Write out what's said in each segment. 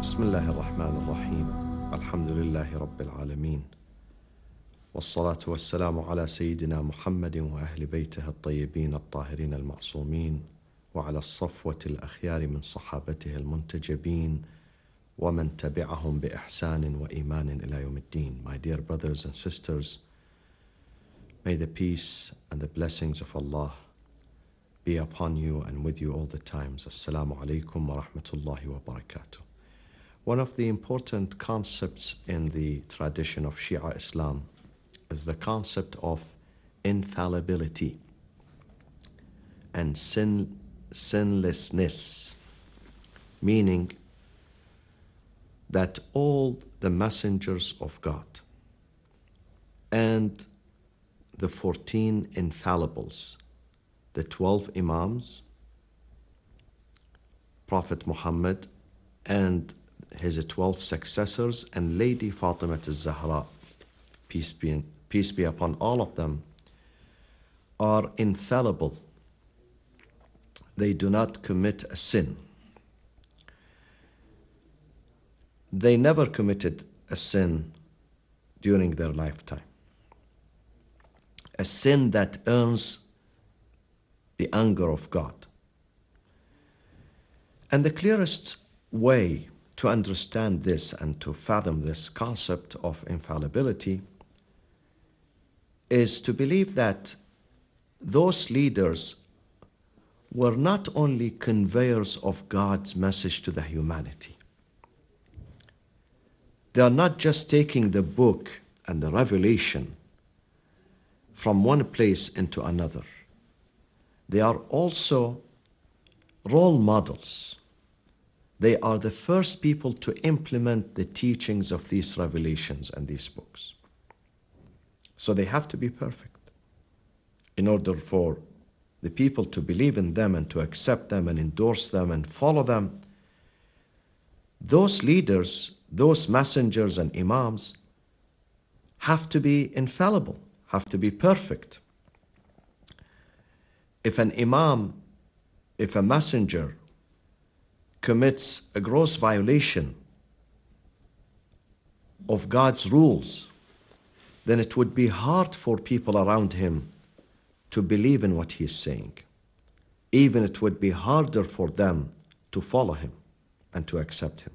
بسم الله الرحمن الرحيم الحمد لله رب العالمين والصلاة والسلام على سيدنا محمد وأهل بيته الطيبين الطاهرين المعصومين وعلى الصفوة الأخيار من صحابته المنتجبين ومن تبعهم بإحسان وإيمان إلى يوم الدين. My dear brothers and sisters, may the peace and the blessings of Allah be upon you and with you all the times. Assalamu alaikum wa rahmatullahi wa barakatuh. One of the important concepts in the tradition of Shia Islam is the concept of infallibility and sinlessness, meaning that all the messengers of God and the 14 infallibles, the 12 Imams, Prophet Muhammad and his 12 successors, and Lady Fatima al-Zahra, peace be upon all of them, are infallible. They do not commit a sin. They never committed a sin during their lifetime, a sin that earns the anger of God. And the clearest way to understand this and to fathom this concept of infallibility is to believe that those leaders were not only conveyors of God's message to the humanity. They are not just taking the book and the revelation from one place into another. They are also role models. They are the first people to implement the teachings of these revelations and these books. So they have to be perfect in order for the people to believe in them and to accept them and endorse them and follow them. Those leaders, those messengers and imams have to be infallible, have to be perfect. If an imam, if a messenger commits a gross violation of God's rules, then it would be hard for people around him to believe in what he is saying. Even it would be harder for them to follow him and to accept him.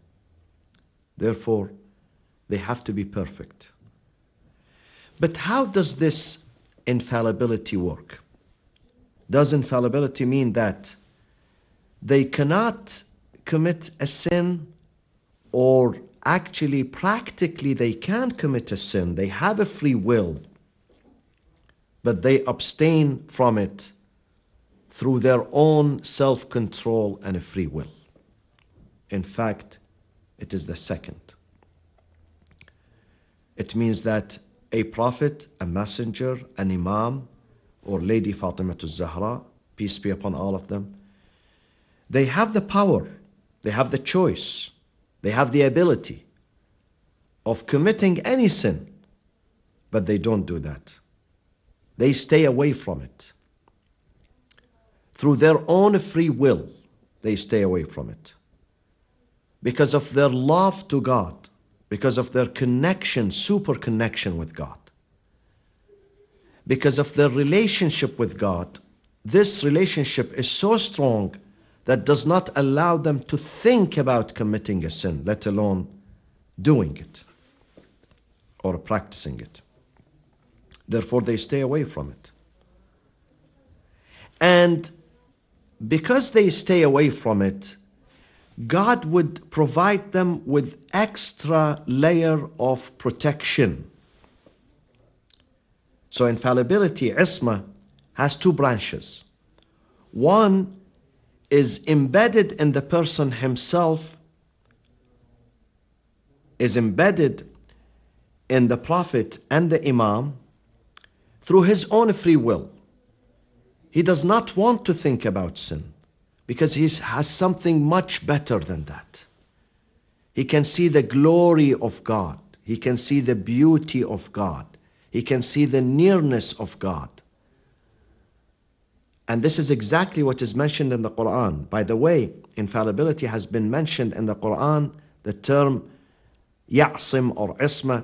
Therefore, they have to be perfect. But how does this infallibility work? Does infallibility mean that they cannot commit a sin, or actually practically they can commit a sin? They have a free will, but they abstain from it through their own self-control and a free will. In fact, it is the second. It means that a prophet, a messenger, an imam, or Lady Fatima al-Zahra, peace be upon all of them, they have the power, they have the choice, they have the ability of committing any sin, but they don't do that. They stay away from it. Through their own free will, they stay away from it. Because of their love to God, because of their connection, super connection with God, because of their relationship with God. This relationship is so strong that does not allow them to think about committing a sin, let alone doing it or practicing it. Therefore, they stay away from it. And because they stay away from it, God would provide them with extra layer of protection. So infallibility, isma, has two branches. One is embedded in the person himself, is embedded in the prophet and the imam through his own free will. He does not want to think about sin because he has something much better than that. He can see the glory of God. He can see the beauty of God. He can see the nearness of God. And this is exactly what is mentioned in the Quran. By the way, infallibility has been mentioned in the Quran the term Ya'sim or Isma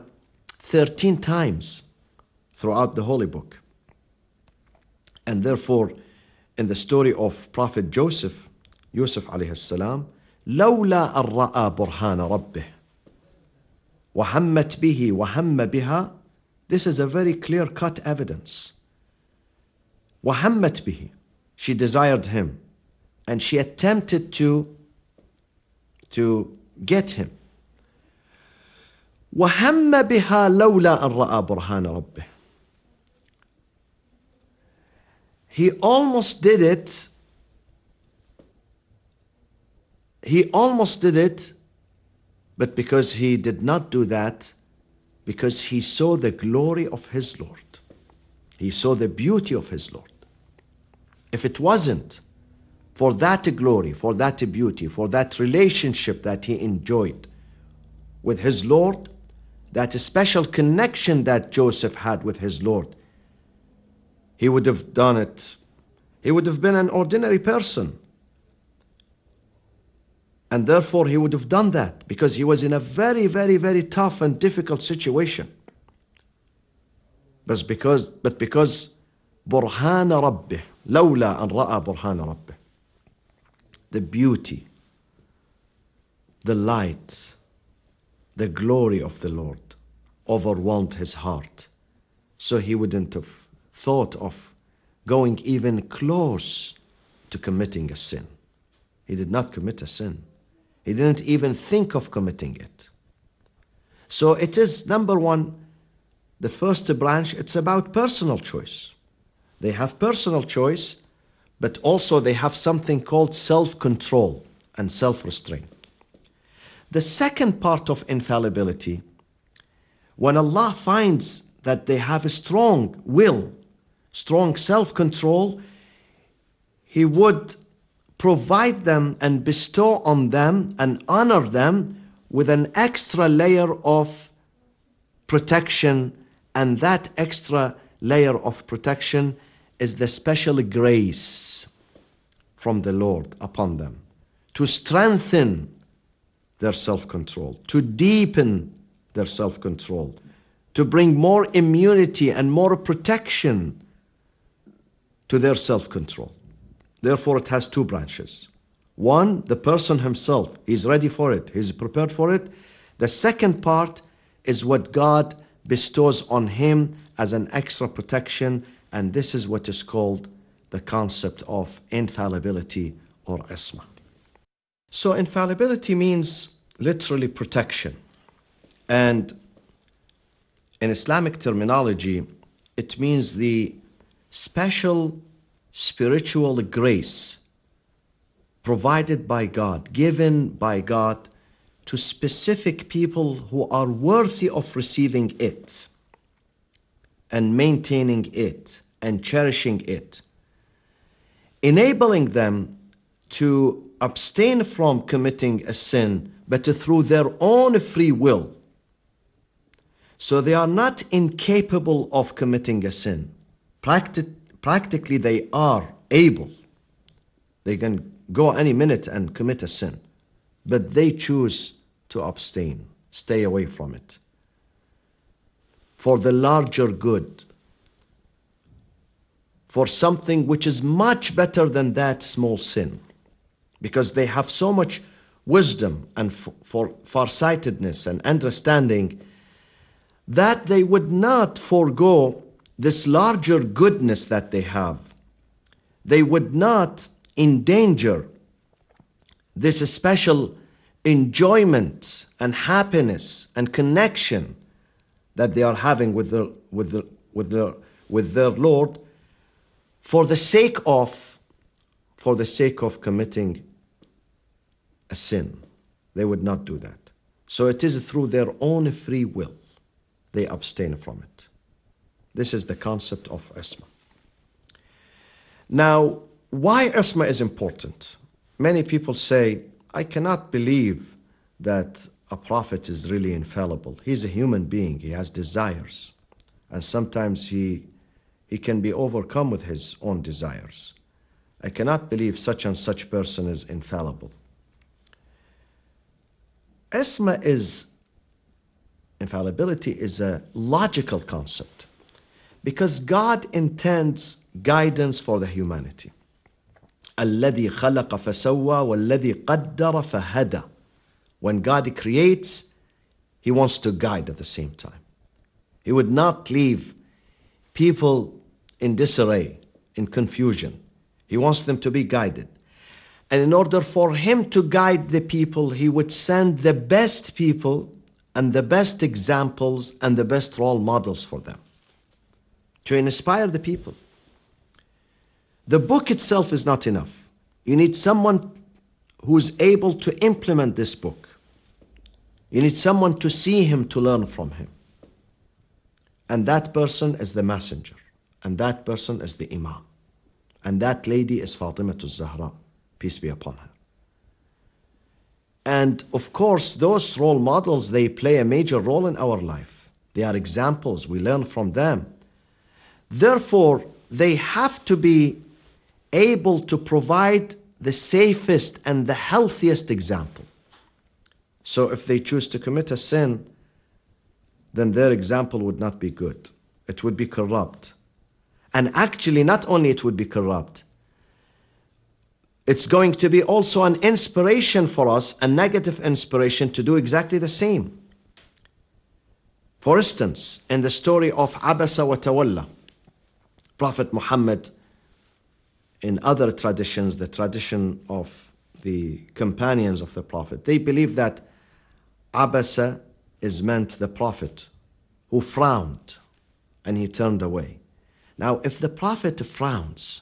13 times throughout the Holy Book. And therefore, in the story of Prophet Yusuf alayhi salam, لولا أن رأى برهان ربه وهمت به وهم بها. This is a very clear-cut evidence. وهمت به, she desired him, and she attempted to get him. وهم بها لولا أن رأى برهان ربه. He almost did it. But because he did not do that, because he saw the glory of his Lord. He saw the beauty of his Lord. If it wasn't for that glory, for that beauty, for that relationship that he enjoyed with his Lord, that special connection that Joseph had with his Lord, he would have done it. He would have been an ordinary person. And therefore he would have done that because he was in a very, very, very tough and difficult situation. But because Burhan Rabbih, لولا أن رأى برهان ربه, the beauty, the light, the glory of the Lord overwhelmed his heart. So he wouldn't have thought of going even close to committing a sin. He did not commit a sin. He didn't even think of committing it. So it is, number one, the first branch, it's about personal choice. They have personal choice, but also they have something called self-control and self-restraint. The second part of infallibility, when Allah finds that they have a strong will, strong self-control, He would provide them and bestow on them and honor them with an extra layer of protection, and that extra layer of protection is the special grace from the Lord upon them to strengthen their self-control, to deepen their self-control, to bring more immunity and more protection to their self-control. Therefore, it has two branches. One, the person himself, he's ready for it, he's prepared for it. The second part is what God bestows on him as an extra protection, and this is what is called the concept of infallibility or isma. So infallibility means literally protection. And in Islamic terminology, it means the special spiritual grace provided by God, given by God to specific people who are worthy of receiving it and maintaining it and cherishing it, enabling them to abstain from committing a sin, but through their own free will. So they are not incapable of committing a sin. Practically, they are able. They can go any minute and commit a sin, but they choose to abstain, stay away from it, for the larger good, for something which is much better than that small sin, because they have so much wisdom and for farsightedness and understanding that they would not forego this larger goodness that they have. They would not endanger this special enjoyment and happiness and connection that they are having with their Lord for the sake of committing a sin. They would not do that. So it is through their own free will they abstain from it. This is the concept of isma. Now, why isma is important? Many people say, I cannot believe that a prophet is really infallible. He's a human being. He has desires. And sometimes he can be overcome with his own desires. I cannot believe such and such person is infallible. Isma is, infallibility is a logical concept because God intends guidance for the humanity. الذي خلق فسوى والذي قدر فهدى. When God creates, He wants to guide at the same time. He would not leave people in disarray, in confusion. He wants them to be guided. And in order for Him to guide the people, He would send the best people and the best examples and the best role models for them to inspire the people. The book itself is not enough. You need someone who's able to implement this book. You need someone to see him, to learn from him. And that person is the messenger. And that person is the imam. And that lady is Fatima al-Zahra, peace be upon her. And of course, those role models, they play a major role in our life. They are examples. We learn from them. Therefore, they have to be able to provide the safest and the healthiest example. So if they choose to commit a sin, then their example would not be good. It would be corrupt. And actually, not only it would be corrupt, it's going to be also an inspiration for us, a negative inspiration to do exactly the same. For instance, in the story of Abasa wa Tawalla, Prophet Muhammad, in other traditions, the tradition of the companions of the Prophet, they believe that Abasa is meant the Prophet who frowned and he turned away. Now, if the Prophet frowns,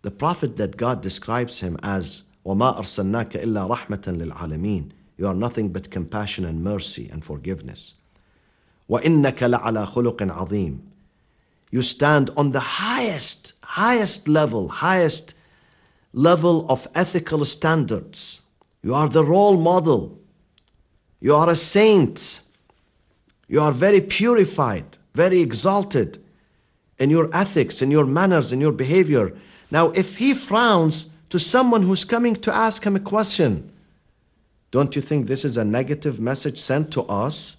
the Prophet that God describes him as وَمَا أَرْسَلْنَاكَ إِلَّا رَحْمَةً لِلْعَالَمِينَ, you are nothing but compassion and mercy and forgiveness. وَإِنَّكَ لَعَلَى خُلُقٍ عَظِيمٍ, you stand on the highest level of ethical standards. You are the role model. You are a saint. You are very purified, very exalted in your ethics, in your manners, in your behavior. Now, if he frowns to someone who's coming to ask him a question, don't you think this is a negative message sent to us?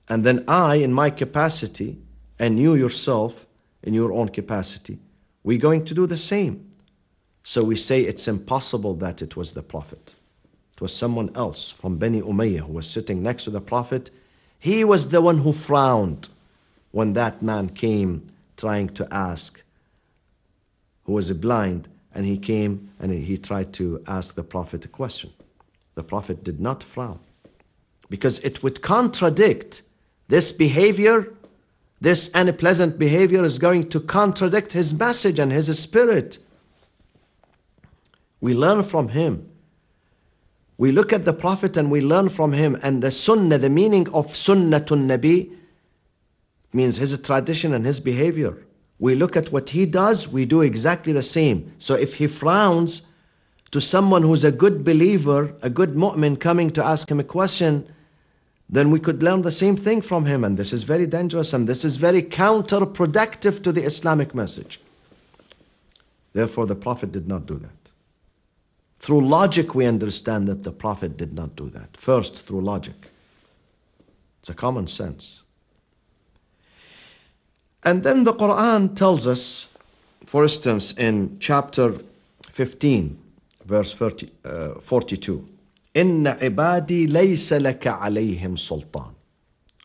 And then I, in my capacity, and you yourself, in your own capacity, we're going to do the same. So we say it's impossible that it was the Prophet. It was someone else from Bani Umayyah who was sitting next to the Prophet. He was the one who frowned when that man came trying to ask, who was blind, and he came and he tried to ask the Prophet a question. The Prophet did not frown because it would contradict this behavior. This unpleasant behavior is going to contradict his message and his spirit. We learn from him. We look at the Prophet and we learn from him. And the sunnah, the meaning of sunnatun nabi, means his tradition and his behavior. We look at what he does, we do exactly the same. So if he frowns to someone who's a good believer, a good mu'min coming to ask him a question, then we could learn the same thing from him. And this is very dangerous and this is very counterproductive to the Islamic message. Therefore, the Prophet did not do that. Through logic, we understand that the Prophet did not do that. First, through logic. It's a common sense. And then the Quran tells us, for instance, in chapter 15, verse 42, إِنَّ عِبَادِي لَيْسَ لَكَ عَلَيْهِمْ سُلْطَانٌ.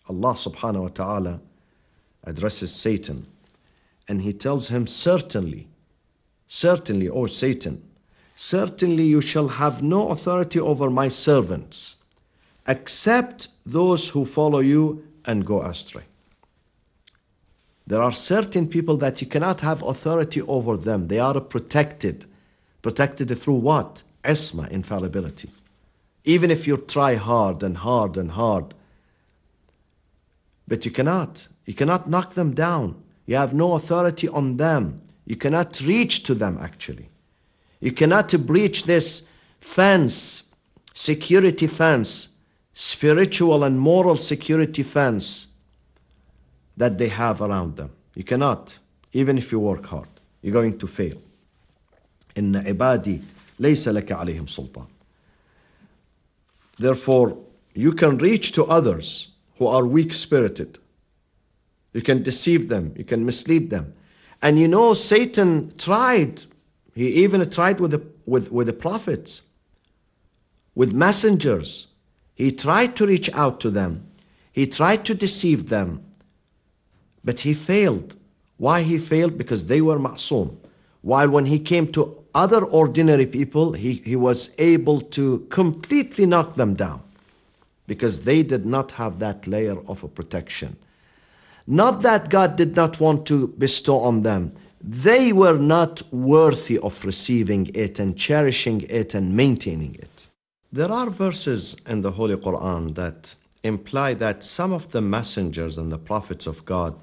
Allah subhanahu wa ta'ala addresses Satan and he tells him, certainly, O Satan, certainly you shall have no authority over my servants except those who follow you and go astray. There are certain people that you cannot have authority over them. They are protected. Protected through what? Isma, infallibility. Even if you try hard and hard and hard, but you cannot knock them down. You have no authority on them. You cannot reach to them actually. You cannot breach this fence, security fence, spiritual and moral security fence that they have around them. You cannot, even if you work hard, you're going to fail. إِنَّ عِبَادِي لَيْسَ لَكَ عَلَيْهِمْ سُلْطَانٌ. Therefore, you can reach to others who are weak-spirited. You can deceive them. You can mislead them. And you know, Satan tried. He even tried with the prophets, with messengers. He tried to reach out to them. He tried to deceive them. But he failed. Why he failed? Because they were ma'soom. While when he came to other ordinary people, he was able to completely knock them down, because they did not have that layer of a protection. Not that God did not want to bestow on them. They were not worthy of receiving it and cherishing it and maintaining it. There are verses in the Holy Quran that imply that some of the messengers and the prophets of God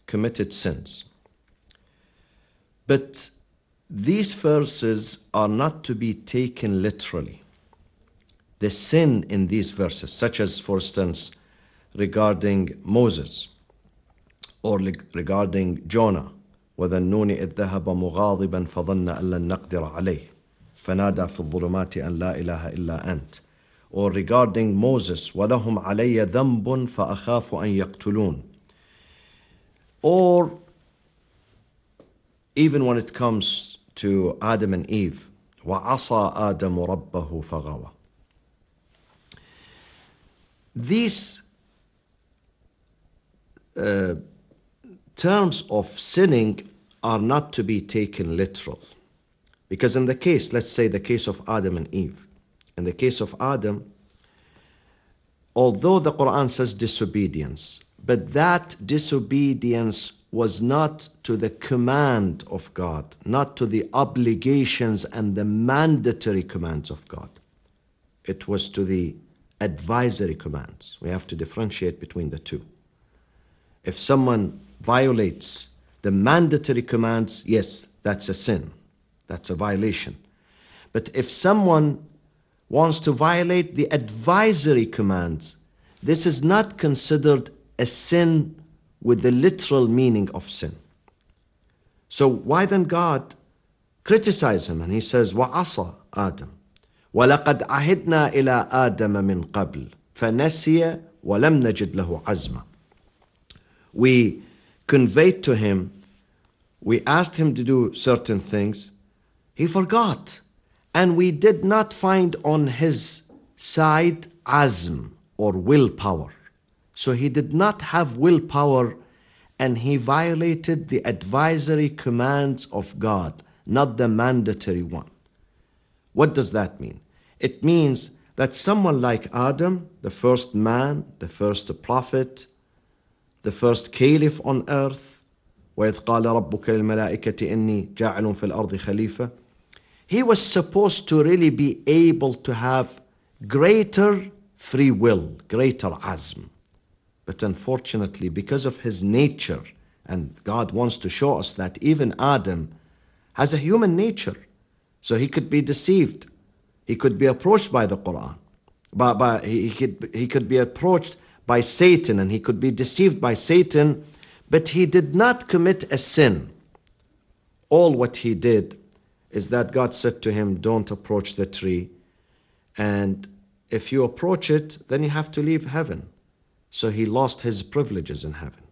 committed sins. But these verses are not to be taken literally. The sin in these verses, such as, for instance, regarding Moses, or regarding Jonah, وَذَنُّونِ إِذْ ذَهَبَ مُغَاضِبًا فَظَنَّ أَن لَّن نَّقْدِرَ عَلَيْهِ فَنَادَى فِي الظُّلُمَاتِ أَن لَّا إِلَهَ إِلَّا أَنْتَ. Or regarding Moses, وَلَهُمْ عَلَيَّ ذَنْبٌ فَأَخَافُ أَن يَقْتُلُونَ. Or even when it comes to Adam and Eve, وَعَصَى آدَمُ رَبَّهُ فَغَوَى. These terms of sinning are not to be taken literal. Because in the case, let's say the case of Adam and Eve. In the case of Adam, although the Quran says disobedience, but that disobedience was not to the command of God, not to the obligations and the mandatory commands of God. It was to the advisory commands. We have to differentiate between the two. If someone violates the mandatory commands, yes, that's a sin. That's a violation. But if someone wants to violate the advisory commands, this is not considered a sin with the literal meaning of sin. So why then God criticize him? And he says, وَعَصَى آدَمَ وَلَقَدْ عَهِدْنَا إِلَىٰ آدَمَ مِنْ قَبْلِ فَنَسِيَ وَلَمْ نَجِدْ لَهُ عَزْمًا. We conveyed to him, we asked him to do certain things, he forgot. And we did not find on his side azm or willpower. So he did not have willpower, and he violated the advisory commands of God, not the mandatory one. What does that mean? It means that someone like Adam, the first man, the first prophet, the first caliph on earth, وَإِذْ قَالَ رَبُّكَ لِلْمَلَائِكَةِ إِنِّي جَاعِلٌ فِي الْأَرْضِ خَلِيفَةً. He was supposed to really be able to have greater free will, greater azm. But unfortunately, because of his nature, and God wants to show us that even Adam has a human nature, so he could be deceived. He could be approached by the Quran. He could be approached by Satan, and he could be deceived by Satan, but he did not commit a sin. All what he did is that God said to him, don't approach the tree, and if you approach it, then you have to leave heaven. So he lost his privileges in heaven.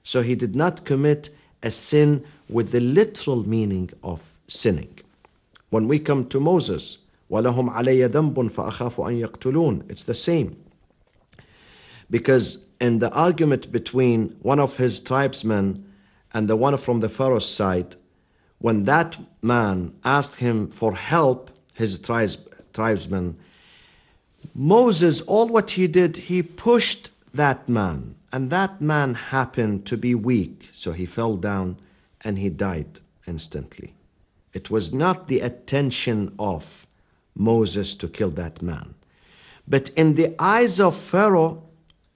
So he did not commit a sin with the literal meaning of sinning. When we come to Moses, وَلَهُمْ عَلَيَّ ذَنْبٌ فَأَخَافُ أَنْ يَقْتُلُونَ, it's the same. Because in the argument between one of his tribesmen and the one from the Pharaoh's side, when that man asked him for help, his tribesman, Moses, all what he did, he pushed that man, and that man happened to be weak, so he fell down and he died instantly. It was not the attention of Moses to kill that man. But in the eyes of Pharaoh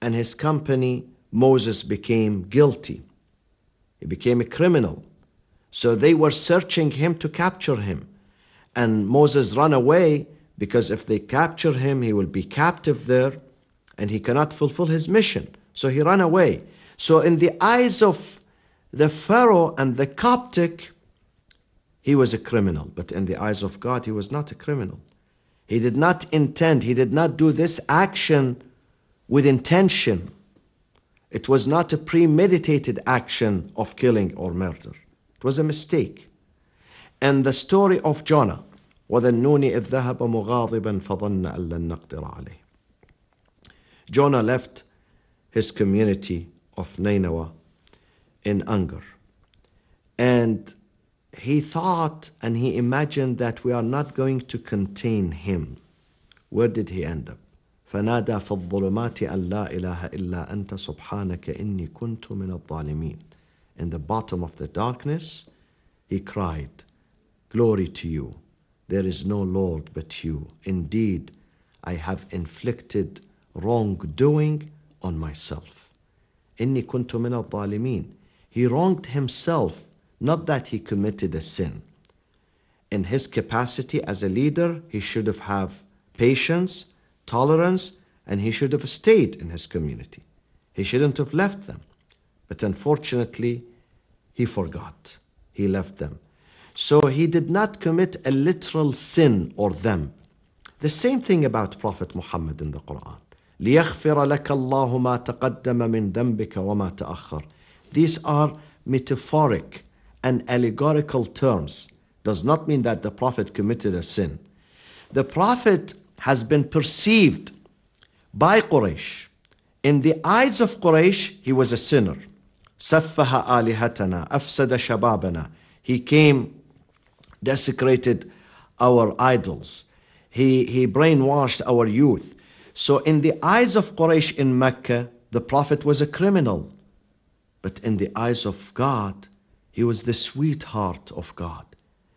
and his company, Moses became guilty. He became a criminal. So they were searching him to capture him. And Moses ran away, because if they capture him, he will be captive there and he cannot fulfill his mission. So he ran away. So in the eyes of the Pharaoh and the Coptic, he was a criminal. But in the eyes of God, he was not a criminal. He did not intend, he did not do this action with intention. It was not a premeditated action of killing or murder. It was a mistake. And the story of Jonah, وَذَنُّونِ إِذْ ذَهَبَ مُغَاضِبًا فَظَنَّ أَن لَّن نَّقْدِرَ عَلَيْهِ. Jonah left his community of Nineveh in anger. And he thought and he imagined that we are not going to contain him. Where did he end up? فَنَادَى فِي الظُّلُمَاتِ أَن لَّا إِلَهَ إِلَّا أَنْتَ سُبْحَانَكَ إِنِّي كُنْتُ مِنَ الظَّالِمِينَ. In the bottom of the darkness, he cried, "Glory to you. There is no Lord but you. Indeed, I have inflicted wrongdoing on myself." إِنِّي كُنْتُ مِنَ الظَّالِمِينَ. He wronged himself, not that he committed a sin. In his capacity as a leader, he should have patience, tolerance, and he should have stayed in his community. He shouldn't have left them. But unfortunately, he forgot. He left them. So he did not commit a literal sin or them. The same thing about Prophet Muhammad in the Quran. لِيَغْفِرَ لَكَ اللَّهُ مَا تَقَدَّمَ مِن ذَنْبِكَ وَمَا تَأَخَّرَ. These are metaphoric and allegorical terms. Does not mean that the Prophet committed a sin. The Prophet has been perceived by Quraysh. In the eyes of Quraysh, he was a sinner. سَفَّهَ آلِهَتَنَا أَفْسَدَ شَبَابَنَا. He came, desecrated our idols. He brainwashed our youth. So in the eyes of Quraysh in Mecca, the Prophet was a criminal. But in the eyes of God, he was the sweetheart of God.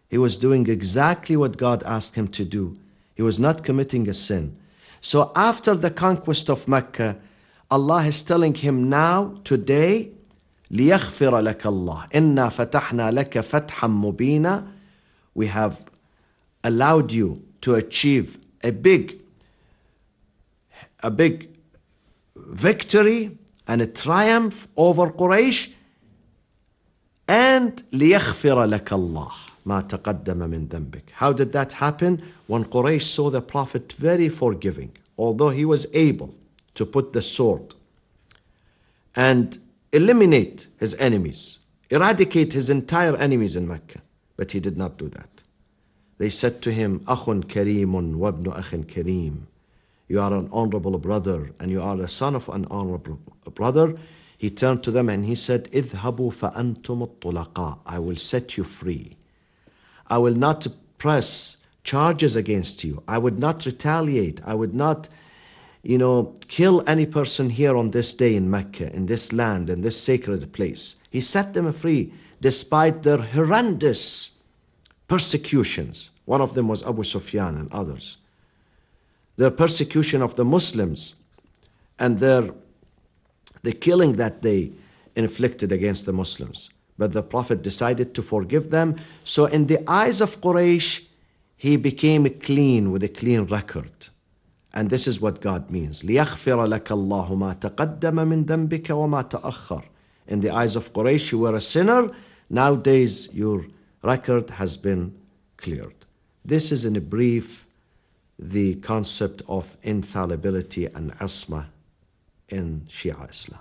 He was doing exactly what God asked him to do. He was not committing a sin. So after the conquest of Mecca, Allah is telling him now, today, لِيَغْفِرَ لَكَ اللَّهُ إِنَّا فَتَحْنَا لَكَ فَتْحًا مُبِينًا. We have allowed you to achieve a big victory and a triumph over Quraysh. And لِيَغْفِرَ لَكَ اللَّهُ مَا تَقَدَّمَ مِن ذَنْبِكَ. How did that happen? When Quraysh saw the Prophet very forgiving, although he was able to put the sword and eliminate his enemies, eradicate his entire enemies in Mecca. But he did not do that. They said to him, أَخٌ كَرِيمٌ وَابْنُ أَخٍ كَرِيمٌ. You are an honorable brother and you are the son of an honorable brother. He turned to them and he said, اذهبوا فأنتم الطلقاء. I will set you free. I will not press charges against you. I would not retaliate. I would not, kill any person here on this day in Mecca, in this land, in this sacred place. He set them free despite their horrendous persecutions. One of them was Abu Sufyan and others. Their persecution of the Muslims and the killing that they inflicted against the Muslims. But the Prophet decided to forgive them. So in the eyes of Quraysh, he became clean with a clean record. And this is what God means. لِيَغْفِرَ لَكَ اللَّهُ مَا تَقَدَّمَ مِن ذَنْبِكَ وَمَا تَأَخَّرَ. In the eyes of Quraysh, you were a sinner. Nowadays, your record has been cleared. This is in a brief the concept of infallibility and asma in Shia Islam.